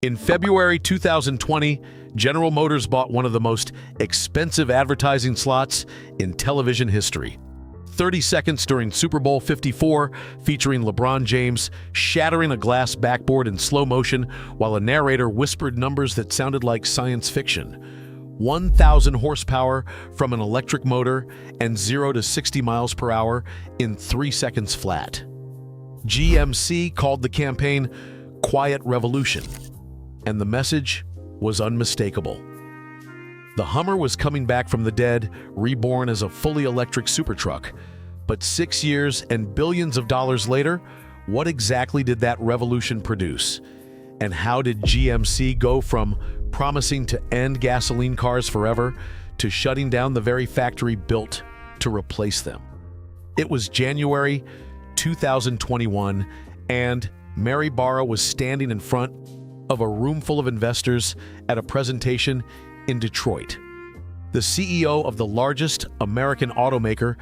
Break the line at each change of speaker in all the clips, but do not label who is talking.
In February 2020, General Motors bought one of the most expensive advertising slots in television history. 30 seconds during Super Bowl 54, featuring LeBron James shattering a glass backboard in slow motion while a narrator whispered numbers that sounded like science fiction. 1,000 horsepower from an electric motor and 0 to 60 miles per hour in 3 seconds flat. GMC called the campaign Quiet Revolution, and the message was unmistakable. The Hummer was coming back from the dead, reborn as a fully electric supertruck. But 6 years and billions of dollars later, what exactly did that revolution produce? And how did GMC go from promising to end gasoline cars forever to shutting down the very factory built to replace them? It was January 2021, and Mary Barra was standing in front of a room full of investors at a presentation in Detroit. The CEO of the largest American automaker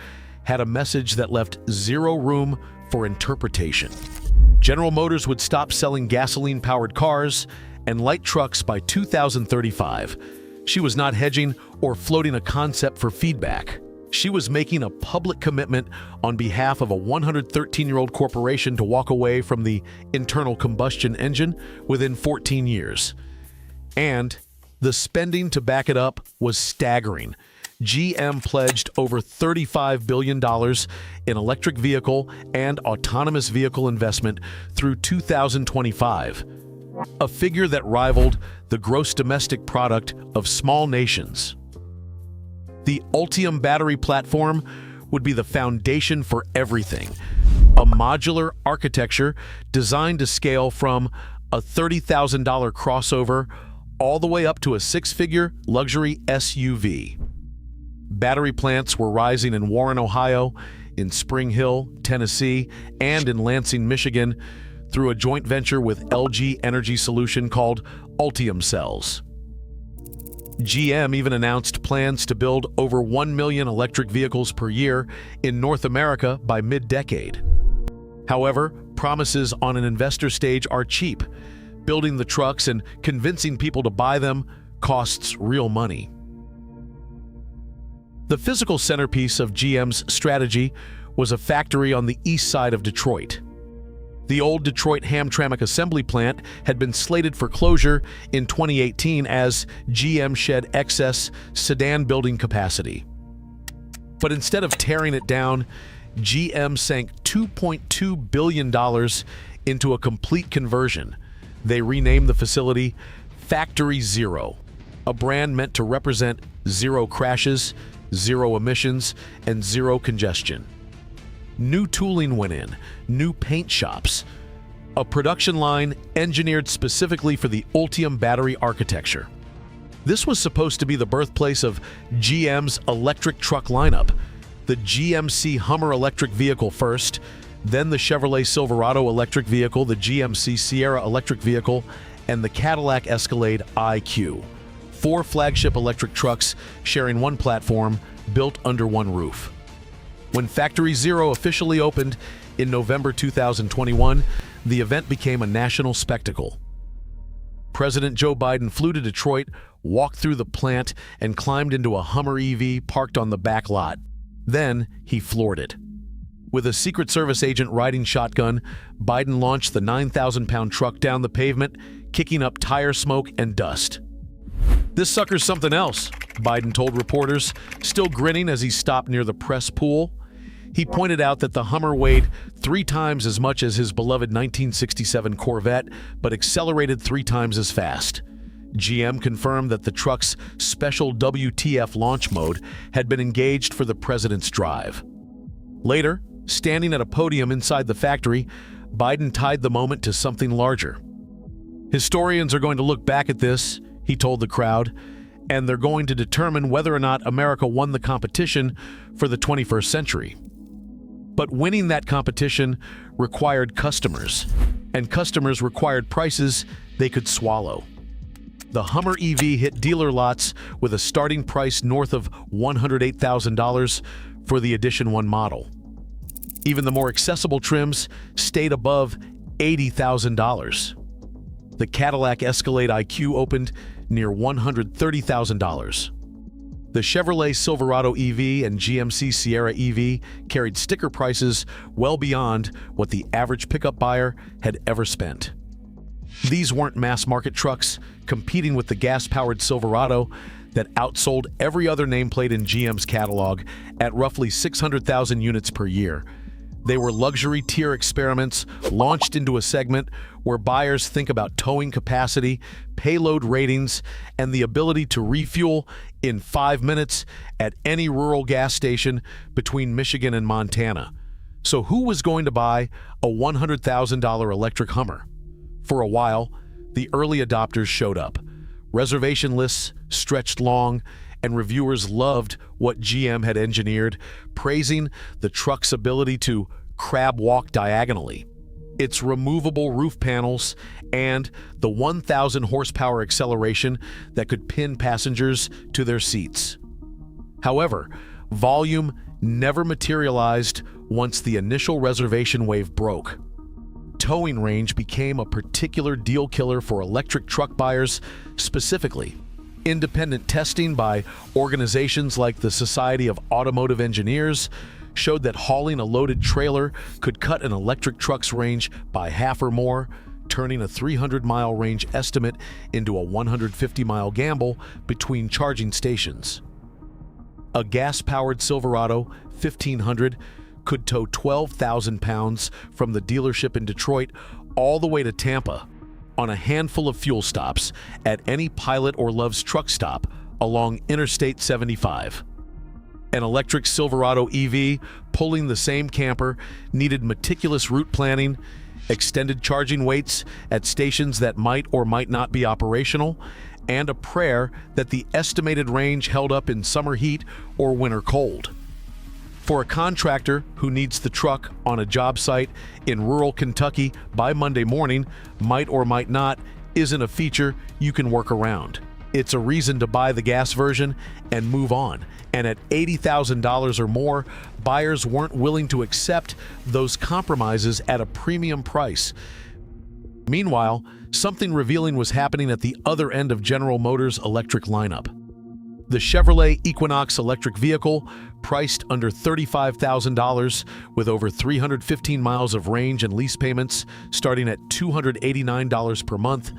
had a message that left zero room for interpretation. General Motors would stop selling gasoline-powered cars and light trucks by 2035. She was not hedging or floating a concept for feedback. She was making a public commitment on behalf of a 113-year-old corporation to walk away from the internal combustion engine within 14 years. And the spending to back it up was staggering. GM pledged over $35 billion in electric vehicle and autonomous vehicle investment through 2025, a figure that rivaled the gross domestic product of small nations. The Ultium battery platform would be the foundation for everything, a modular architecture designed to scale from a $30,000 crossover all the way up to a six-figure luxury SUV. Battery plants were rising in Warren, Ohio, in Spring Hill, Tennessee, and in Lansing, Michigan, through a joint venture with LG Energy Solution called Ultium Cells. GM even announced plans to build over 1 million electric vehicles per year in North America by mid-decade. However, promises on an investor stage are cheap. Building the trucks and convincing people to buy them costs real money. The physical centerpiece of GM's strategy was a factory on the east side of Detroit. The old Detroit Hamtramck assembly plant had been slated for closure in 2018 as GM shed excess sedan building capacity. But instead of tearing it down, GM sank $2.2 billion into a complete conversion. They renamed the facility Factory Zero, a brand meant to represent zero crashes, zero emissions, and zero congestion. New tooling went in, new paint shops, a production line engineered specifically for the Ultium battery architecture. This was supposed to be the birthplace of GM's electric truck lineup, the GMC Hummer electric vehicle first, then the Chevrolet Silverado electric vehicle, the GMC Sierra electric vehicle, and the Cadillac Escalade IQ. 4 flagship electric trucks sharing one platform, built under one roof. When Factory Zero officially opened in November 2021, the event became a national spectacle. President Joe Biden flew to Detroit, walked through the plant, and climbed into a Hummer EV parked on the back lot. Then he floored it. With a Secret Service agent riding shotgun, Biden launched the 9,000-pound truck down the pavement, kicking up tire smoke and dust. "This sucker's something else," Biden told reporters, still grinning as he stopped near the press pool. He pointed out that the Hummer weighed 3 times as much as his beloved 1967 Corvette, but accelerated 3 times as fast. GM confirmed that the truck's special WTF launch mode had been engaged for the president's drive. Later, standing at a podium inside the factory, Biden tied the moment to something larger. "Historians are going to look back at this," he told the crowd, "and they're going to determine whether or not America won the competition for the 21st century. But winning that competition required customers, and customers required prices they could swallow. The Hummer EV hit dealer lots with a starting price north of $108,000 for the Edition 1 model. Even the more accessible trims stayed above $80,000. The Cadillac Escalade IQ opened near $130,000. The Chevrolet Silverado EV and GMC Sierra EV carried sticker prices well beyond what the average pickup buyer had ever spent. These weren't mass-market trucks competing with the gas-powered Silverado that outsold every other nameplate in GM's catalog at roughly 600,000 units per year. They were luxury tier experiments launched into a segment where buyers think about towing capacity, payload ratings, and the ability to refuel in 5 minutes at any rural gas station between Michigan and Montana. So who was going to buy a $100,000 electric Hummer? For a while, the early adopters showed up. Reservation lists stretched long, and reviewers loved what GM had engineered, praising the truck's ability to crab walk diagonally, its removable roof panels, and the 1,000 horsepower acceleration that could pin passengers to their seats. However, volume never materialized once the initial reservation wave broke. Towing range became a particular deal killer for electric truck buyers specifically. Independent testing by organizations like the Society of Automotive Engineers showed that hauling a loaded trailer could cut an electric truck's range by half or more, turning a 300-mile range estimate into a 150-mile gamble between charging stations. A gas-powered Silverado 1500 could tow 12,000 pounds from the dealership in Detroit all the way to Tampa on a handful of fuel stops at any Pilot or Love's truck stop along Interstate 75. An electric Silverado EV pulling the same camper needed meticulous route planning, extended charging waits at stations that might or might not be operational, and a prayer that the estimated range held up in summer heat or winter cold. For a contractor who needs the truck on a job site in rural Kentucky by Monday morning, might or might not isn't a feature you can work around. It's a reason to buy the gas version and move on. And at $80,000 or more, buyers weren't willing to accept those compromises at a premium price. Meanwhile, something revealing was happening at the other end of General Motors' electric lineup. The Chevrolet Equinox electric vehicle, priced under $35,000 with over 315 miles of range and lease payments starting at $289 per month,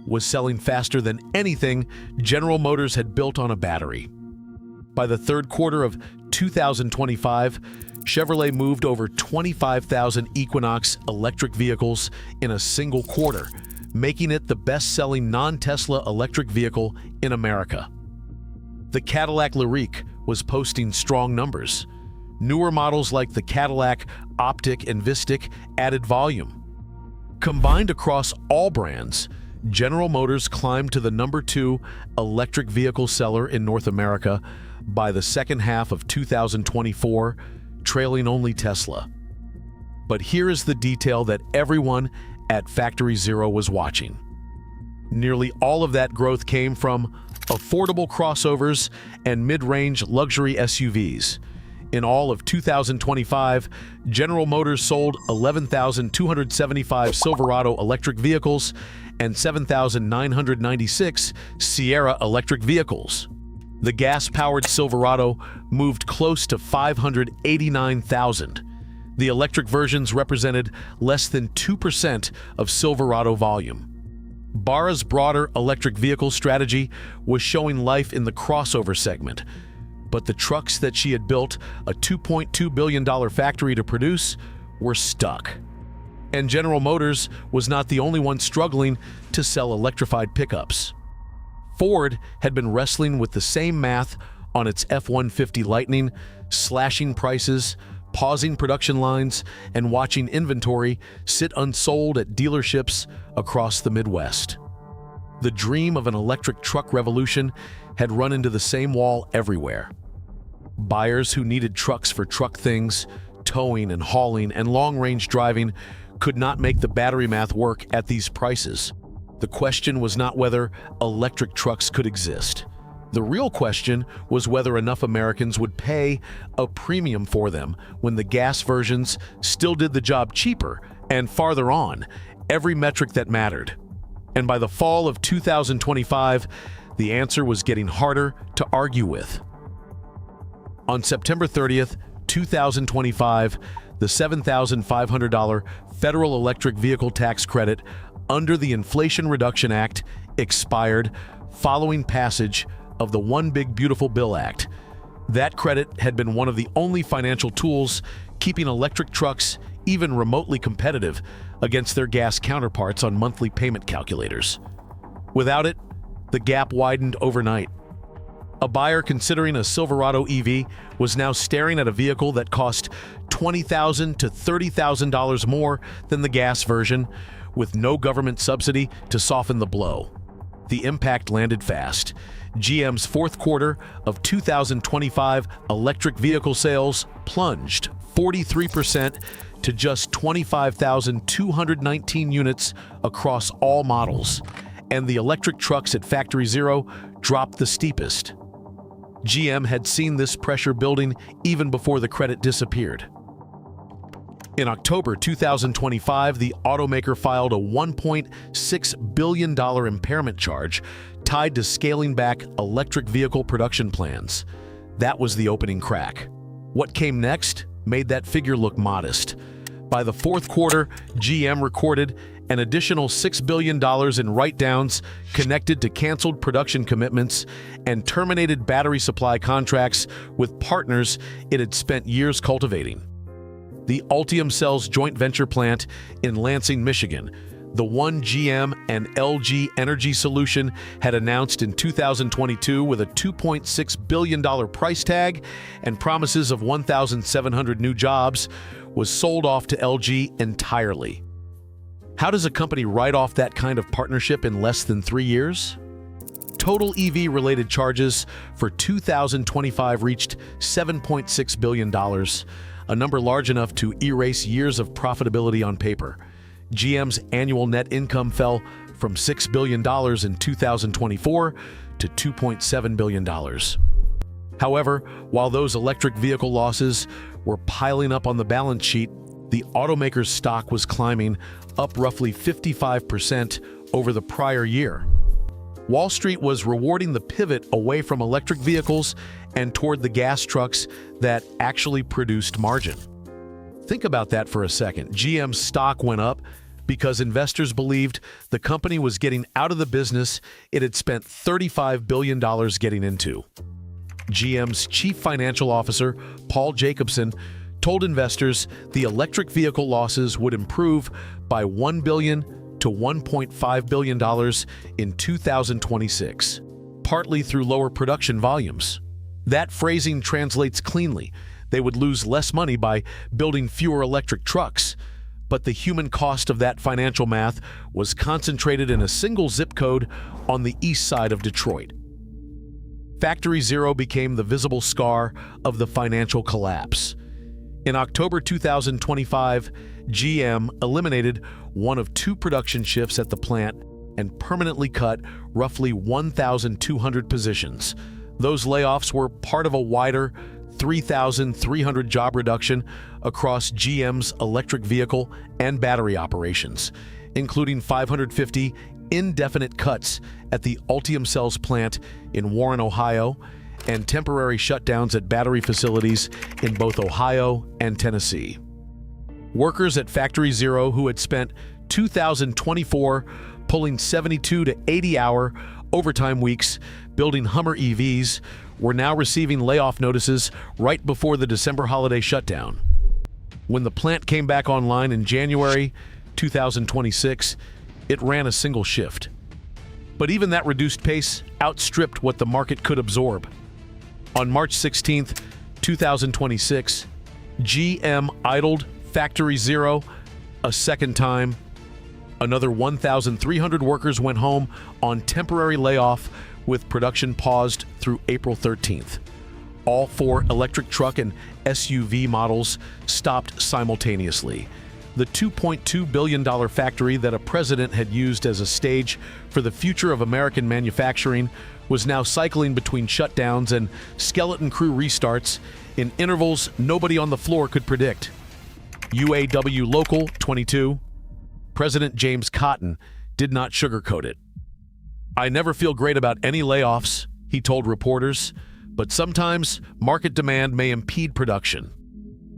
was selling faster than anything General Motors had built on a battery. By the third quarter of 2025, Chevrolet moved over 25,000 Equinox electric vehicles in a single quarter, making it the best-selling non-Tesla electric vehicle in America. The Cadillac LYRIQ was posting strong numbers. Newer models like the Cadillac Optic and Vistic added volume. Combined across all brands, General Motors climbed to the #2 electric vehicle seller in North America by the second half of 2024, trailing only Tesla. But here is the detail that everyone at Factory Zero was watching. Nearly all of that growth came from affordable crossovers and mid-range luxury SUVs. In all of 2025, General Motors sold 11,275 Silverado electric vehicles and 7,996 Sierra electric vehicles. The gas-powered Silverado moved close to 589,000. The electric versions represented less than 2% of Silverado volume. Barra's broader electric vehicle strategy was showing life in the crossover segment, but the trucks that she had built a $2.2 billion factory to produce were stuck. And General Motors was not the only one struggling to sell electrified pickups. Ford had been wrestling with the same math on its F-150 Lightning, slashing prices, pausing production lines, and watching inventory sit unsold at dealerships across the Midwest. The dream of an electric truck revolution had run into the same wall everywhere. Buyers who needed trucks for truck things, towing and hauling, and long-range driving could not make the battery math work at these prices. The question was not whether electric trucks could exist. The real question was whether enough Americans would pay a premium for them when the gas versions still did the job cheaper, and farther on, every metric that mattered. And by the fall of 2025, the answer was getting harder to argue with. On September 30th, 2025, the $7,500 federal electric vehicle tax credit under the Inflation Reduction Act expired following passage of the One Big Beautiful Bill Act. That credit had been one of the only financial tools keeping electric trucks even remotely competitive against their gas counterparts on monthly payment calculators. Without it, the gap widened overnight. A buyer considering a Silverado EV was now staring at a vehicle that cost $20,000 to $30,000 more than the gas version, with no government subsidy to soften the blow. The impact landed fast. GM's fourth quarter of 2025 electric vehicle sales plunged 43% to just 25,219 units across all models, and the electric trucks at Factory Zero dropped the steepest. GM had seen this pressure building even before the credit disappeared. In October 2025, the automaker filed a $1.6 billion impairment charge tied to scaling back electric vehicle production plans. That was the opening crack. What came next made that figure look modest. By the fourth quarter, GM recorded an additional $6 billion in write-downs connected to canceled production commitments and terminated battery supply contracts with partners it had spent years cultivating. The Ultium Cells joint venture plant in Lansing, Michigan, the one GM and LG Energy Solution had announced in 2022 with a $2.6 billion price tag and promises of 1,700 new jobs, was sold off to LG entirely. How does a company write off that kind of partnership in less than 3 years? Total EV-related charges for 2025 reached $7.6 billion, a number large enough to erase years of profitability on paper. GM's annual net income fell from $6 billion in 2024 to $2.7 billion. However, while those electric vehicle losses were piling up on the balance sheet, the automaker's stock was climbing, up roughly 55% over the prior year. Wall Street was rewarding the pivot away from electric vehicles and toward the gas trucks that actually produced margin. Think about that for a second. GM's stock went up because investors believed the company was getting out of the business it had spent $35 billion getting into. GM's chief financial officer, Paul Jacobson, told investors the electric vehicle losses would improve by $1 billion to $1.5 billion in 2026, partly through lower production volumes. That phrasing translates cleanly. They would lose less money by building fewer electric trucks, but the human cost of that financial math was concentrated in a single zip code on the east side of Detroit. Factory Zero became the visible scar of the financial collapse. In October 2025, GM eliminated one of 2 production shifts at the plant and permanently cut roughly 1,200 positions. Those layoffs were part of a wider 3,300 job reduction across GM's electric vehicle and battery operations, including 550 indefinite cuts at the Ultium Cells plant in Warren, Ohio, and temporary shutdowns at battery facilities in both Ohio and Tennessee. Workers at Factory Zero who had spent 2024 pulling 72 to 80-hour overtime weeks building Hummer EVs were now receiving layoff notices right before the December holiday shutdown. When the plant came back online in January 2026, it ran a single shift. But even that reduced pace outstripped what the market could absorb. On March 16, 2026, GM idled Factory Zero a second time. Another 1,300 workers went home on temporary layoff with production paused through April 13th. All 4 electric truck and SUV models stopped simultaneously. The $2.2 billion factory that a president had used as a stage for the future of American manufacturing was now cycling between shutdowns and skeleton crew restarts in intervals nobody on the floor could predict. UAW Local 22, President James Cotton, did not sugarcoat it. "I never feel great about any layoffs," he told reporters, "but sometimes market demand may impede production."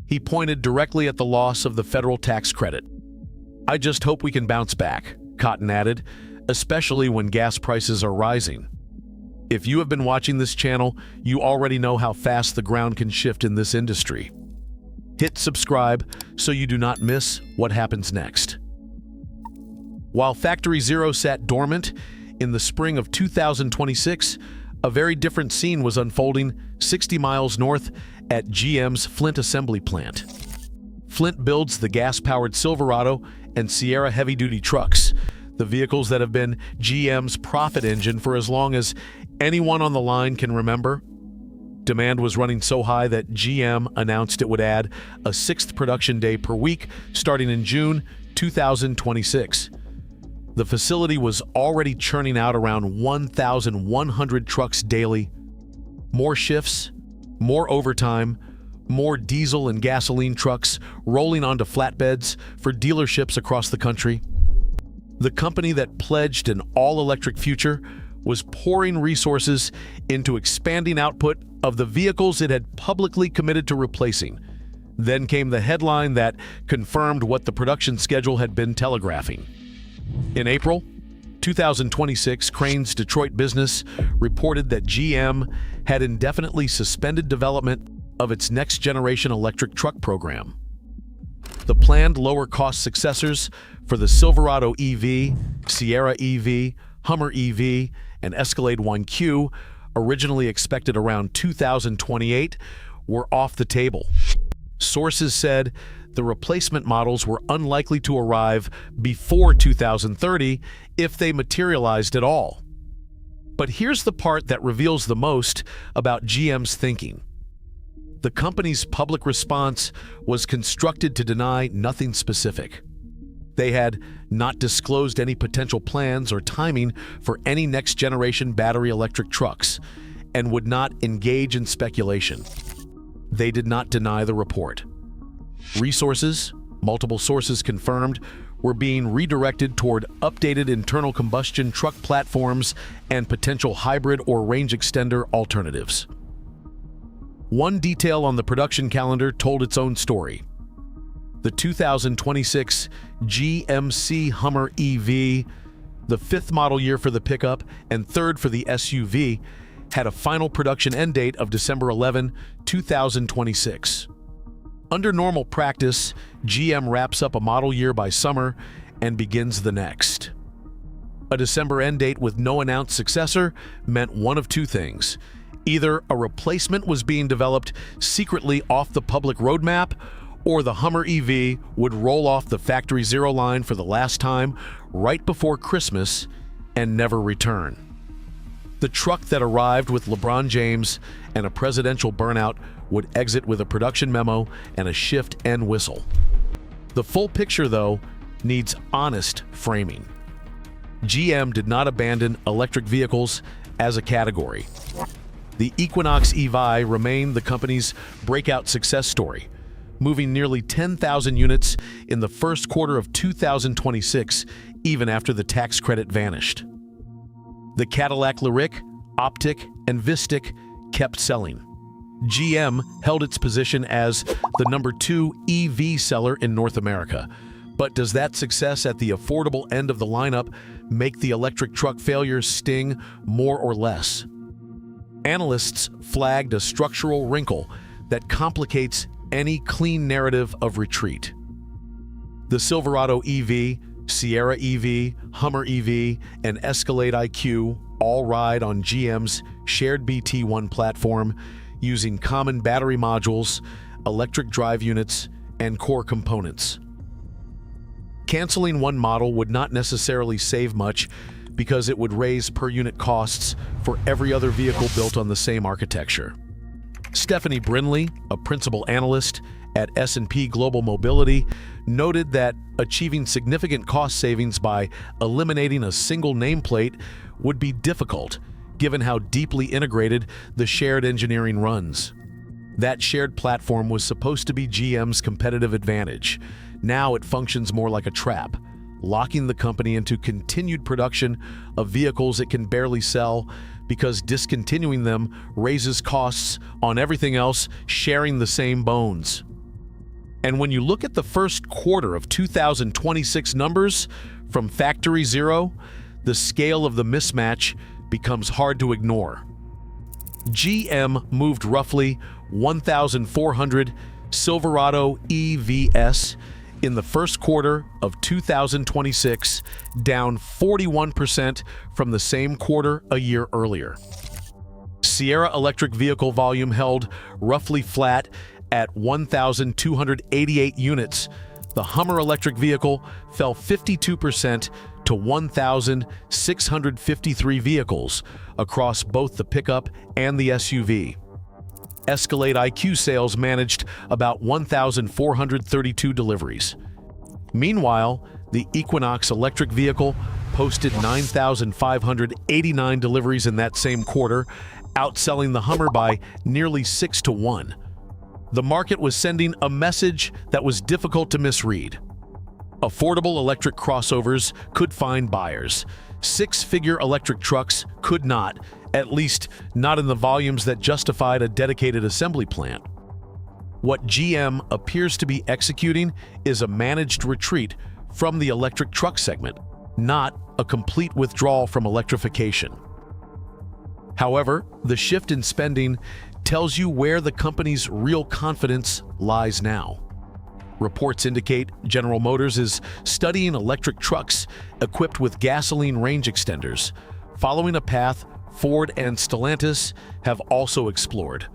He pointed directly at the loss of the federal tax credit. "I just hope we can bounce back," Cotton added, "especially when gas prices are rising." If you have been watching this channel, you already know how fast the ground can shift in this industry. Hit subscribe so you do not miss what happens next. While Factory Zero sat dormant, in the spring of 2026, a very different scene was unfolding 60 miles north at GM's Flint assembly plant. Flint builds the gas-powered Silverado and Sierra heavy-duty trucks, the vehicles that have been GM's profit engine for as long as anyone on the line can remember. Demand was running so high that GM announced it would add a 6th production day per week starting in June 2026. The facility was already churning out around 1,100 trucks daily. More shifts, more overtime, more diesel and gasoline trucks rolling onto flatbeds for dealerships across the country. The company that pledged an all-electric future was pouring resources into expanding output of the vehicles it had publicly committed to replacing. Then came the headline that confirmed what the production schedule had been telegraphing. In April 2026, Crane's Detroit business reported that GM had indefinitely suspended development of its next-generation electric truck program. The planned lower-cost successors for the Silverado EV, Sierra EV, Hummer EV, and Escalade 1Q, originally expected around 2028, were off the table. Sources said the replacement models were unlikely to arrive before 2030 if they materialized at all. But here's the part that reveals the most about GM's thinking. The company's public response was constructed to deny nothing specific. They had not disclosed any potential plans or timing for any next-generation battery electric trucks and would not engage in speculation. They did not deny the report. Resources, multiple sources confirmed, were being redirected toward updated internal combustion truck platforms and potential hybrid or range extender alternatives. One detail on the production calendar told its own story. The 2026 GMC Hummer EV, the 5th model year for the pickup and 3rd for the SUV, had a final production end date of December 11, 2026. Under normal practice, GM wraps up a model year by summer and begins the next. A December end date with no announced successor meant one of two things. Either a replacement was being developed secretly off the public roadmap, or the Hummer EV would roll off the Factory Zero line for the last time right before Christmas and never return. The truck that arrived with LeBron James and a presidential burnout would exit with a production memo and a shift end whistle. The full picture, though, needs honest framing. GM did not abandon electric vehicles as a category. The Equinox EV remained the company's breakout success story, moving nearly 10,000 units in the first quarter of 2026, even after the tax credit vanished. The Cadillac Lyriq, Optic, and Vistic kept selling. GM held its position as the #2 EV seller in North America. But does that success at the affordable end of the lineup make the electric truck failures sting more or less? Analysts flagged a structural wrinkle that complicates any clean narrative of retreat. The Silverado EV, Sierra EV, Hummer EV, and Escalade IQ all ride on GM's shared BT1 platform using common battery modules, electric drive units, and core components. Canceling one model would not necessarily save much because it would raise per-unit costs for every other vehicle built on the same architecture. Stephanie Brinley, a principal analyst at S&P Global Mobility, noted that achieving significant cost savings by eliminating a single nameplate would be difficult, given how deeply integrated the shared engineering runs. That shared platform was supposed to be GM's competitive advantage. Now it functions more like a trap, locking the company into continued production of vehicles it can barely sell because discontinuing them raises costs on everything else sharing the same bones. And when you look at the first quarter of 2026 numbers from Factory Zero, the scale of the mismatch becomes hard to ignore. GM moved roughly 1,400 Silverado EVs in the first quarter of 2026, down 41% from the same quarter a year earlier. Sierra electric vehicle volume held roughly flat at 1,288 units. The Hummer electric vehicle fell 52% to 1,653 vehicles across both the pickup and the SUV. Escalade IQ sales managed about 1,432 deliveries. Meanwhile, the Equinox electric vehicle posted 9,589 deliveries in that same quarter, outselling the Hummer by nearly 6 to 1. The market was sending a message that was difficult to misread. Affordable electric crossovers could find buyers. Six-figure electric trucks could not, at least not in the volumes that justified a dedicated assembly plant. What GM appears to be executing is a managed retreat from the electric truck segment, not a complete withdrawal from electrification. However, the shift in spending tells you where the company's real confidence lies now. Reports indicate General Motors is studying electric trucks equipped with gasoline range extenders, following a path Ford and Stellantis have also explored.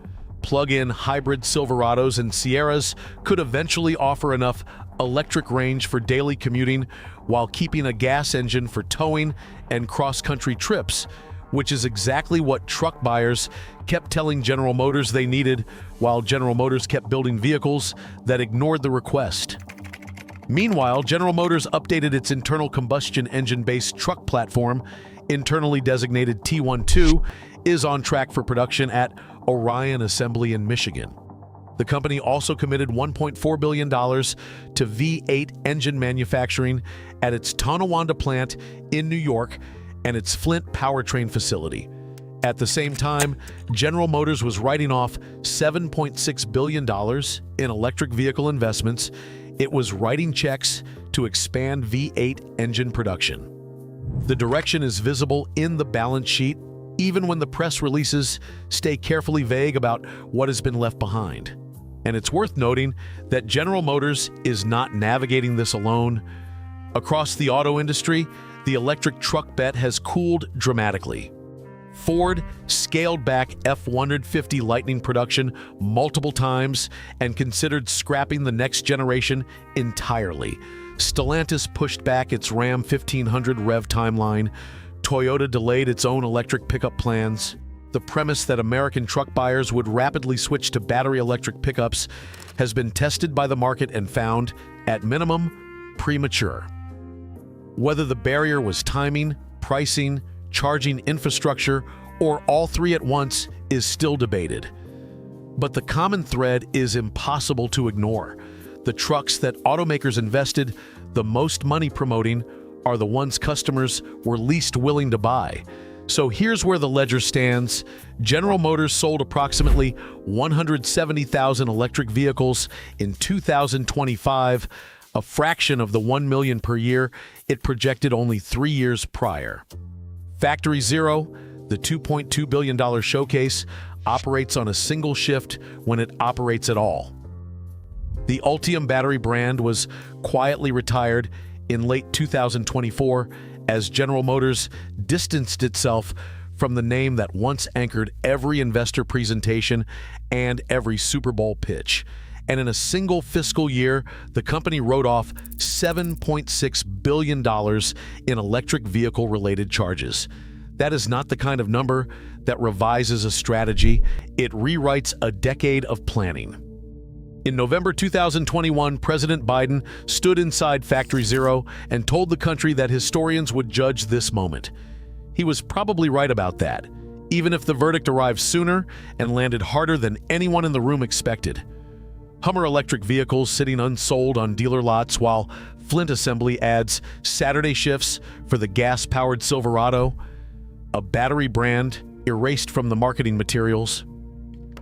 Plug-in hybrid Silverados and Sierras could eventually offer enough electric range for daily commuting while keeping a gas engine for towing and cross-country trips, which is exactly what truck buyers kept telling General Motors they needed, while General Motors kept building vehicles that ignored the request. Meanwhile, General Motors updated its internal combustion engine-based truck platform, internally designated T12, is on track for production at Orion Assembly in Michigan. The company also committed $1.4 billion to V8 engine manufacturing at its Tonawanda plant in New York and its Flint powertrain facility. At the same time, General Motors was writing off $7.6 billion in electric vehicle investments. It was writing checks to expand V8 engine production. The direction is visible in the balance sheet, even when the press releases stay carefully vague about what has been left behind. And it's worth noting that General Motors is not navigating this alone. Across the auto industry, the electric truck bet has cooled dramatically. Ford scaled back F-150 Lightning production multiple times and considered scrapping the next generation entirely. Stellantis pushed back its Ram 1500 REV timeline. Toyota delayed its own electric pickup plans. The premise that American truck buyers would rapidly switch to battery electric pickups has been tested by the market and found, at minimum, premature. Whether the barrier was timing, pricing, charging infrastructure, or all three at once is still debated. But the common thread is impossible to ignore. The trucks that automakers invested the most money promoting are the ones customers were least willing to buy. So here's where the ledger stands. General Motors sold approximately 170,000 electric vehicles in 2025, a fraction of the 1 million per year it projected only 3 years prior. Factory Zero, the $2.2 billion showcase, operates on a single shift when it operates at all. The Ultium battery brand was quietly retired in late 2024 as General Motors distanced itself from the name that once anchored every investor presentation and every Super Bowl pitch. And in a single fiscal year, the company wrote off $7.6 billion in electric vehicle-related charges. That is not the kind of number that revises a strategy. It rewrites a decade of planning. In November 2021, President Biden stood inside Factory Zero and told the country that historians would judge this moment. He was probably right about that, even if the verdict arrived sooner and landed harder than anyone in the room expected. Hummer electric vehicles sitting unsold on dealer lots, while Flint Assembly adds Saturday shifts for the gas-powered Silverado, a battery brand erased from the marketing materials,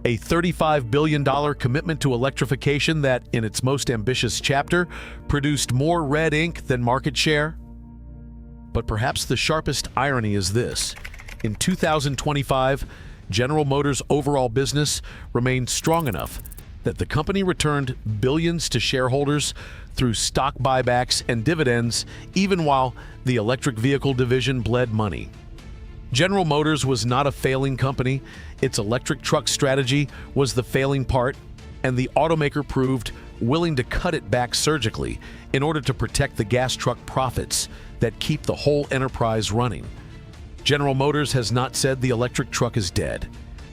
a $35 billion commitment to electrification that, in its most ambitious chapter, produced more red ink than market share. But perhaps the sharpest irony is this. In 2025, General Motors' overall business remained strong enough that the company returned billions to shareholders through stock buybacks and dividends, even while the electric vehicle division bled money. General Motors was not a failing company. Its electric truck strategy was the failing part, and the automaker proved willing to cut it back surgically in order to protect the gas truck profits that keep the whole enterprise running. General Motors has not said the electric truck is dead.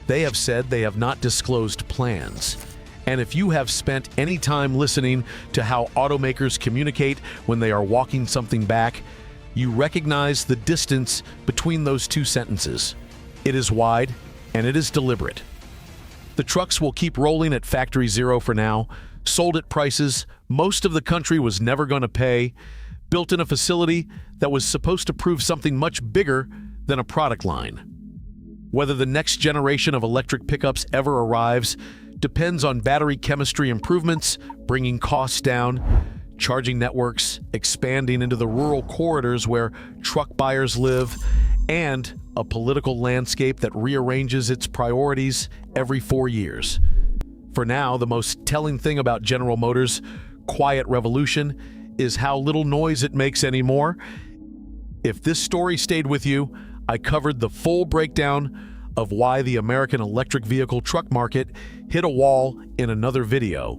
They have said they have not disclosed plans. And if you have spent any time listening to how automakers communicate when they are walking something back, you recognize the distance between those two sentences. It is wide and it is deliberate. The trucks will keep rolling at Factory Zero for now, sold at prices most of the country was never going to pay, built in a facility that was supposed to prove something much bigger than a product line. Whether the next generation of electric pickups ever arrives depends on battery chemistry improvements, bringing costs down, charging networks, expanding into the rural corridors where truck buyers live, and a political landscape that rearranges its priorities every 4 years. For now, the most telling thing about General Motors' quiet revolution is how little noise it makes anymore. If this story stayed with you, I covered the full breakdown of why the American electric vehicle truck market hit a wall in another video.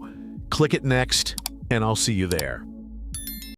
Click it next, and I'll see you there.